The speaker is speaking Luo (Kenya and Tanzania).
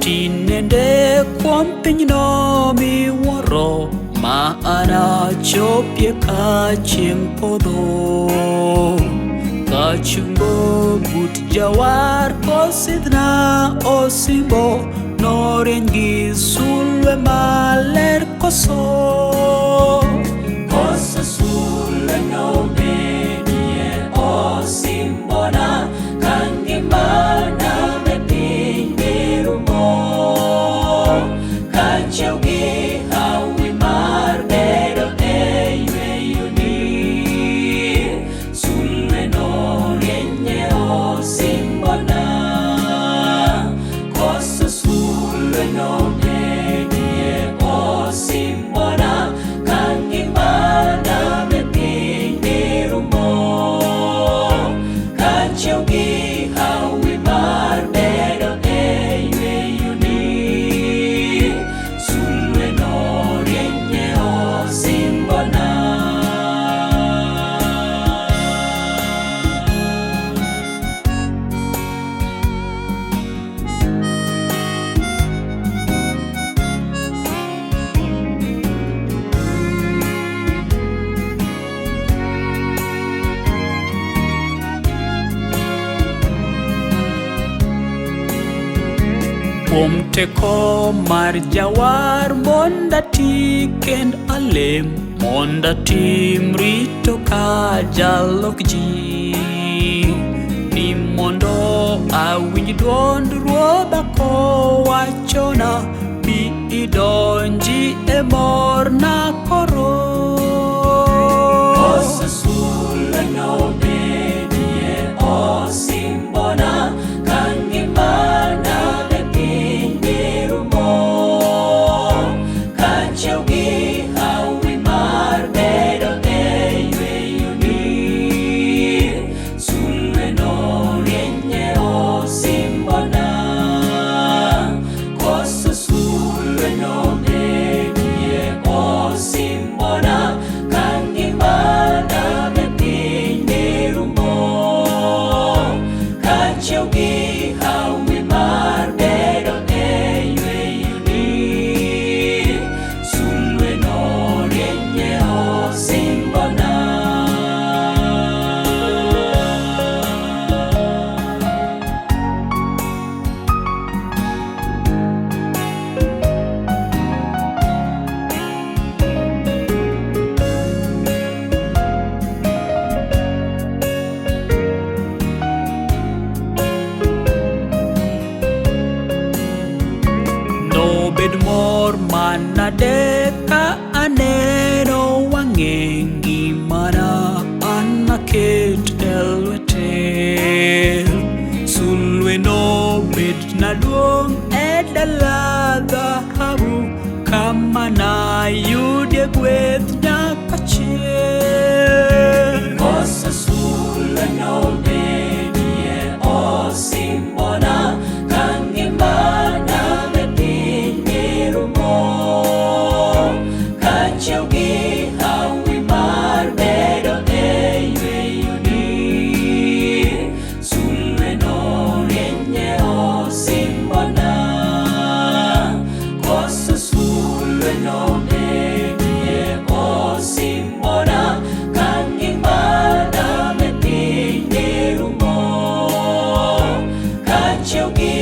tinende kuom pinyno miwuoro ma anachopie ka chieng' podho. Kachungo but jawar kosidhna osimbo norieny gi sulwe maler koso sulwe nobedie osimbona ka ngimana be piny dhi rumo. Kachiew gi hawi mar bedo e yweyoni sulwe norieny e osimbona. Koso sulwe nobedie osimbona ka ngimana be piny dhi rumo. Kachiew gi hawi mar bedo e yweyoni sulwe norieny e osimbona. Kuom teko mar jawar monda ti kend alem, monda tim rito ka jalok ji. Ni mondo awinj duond ruodha kowachona bi idonji e morna koro. Koso sulwe nobedie osimbona ka ngimana be piny dhi rumo. Kachiew gi hawi mar bedo e yweyoni sulwe norieny e osimbona. Koso sulwe nobedie osimbona ka ngimana be piny dhi rumo. Kachiew gi hawi mar bedo e yweyoni sulwe norieny e osimbona. Nobed mor manade ka aneno wang'e ngimana an aket e lwete. Sulwe nobedna duong' e dala dhahabu kama nayudie gweth nyaka chieng'. Koso sulwe nobedie osimbona ka ngimana be piny dhi rumo. Kachiew gi hawi mar bedo e yweyoni sulwe norieny e osimbona. Koso sulwe nobedie osimbona ka ngimana be piny dhi rumo. Kachiew gi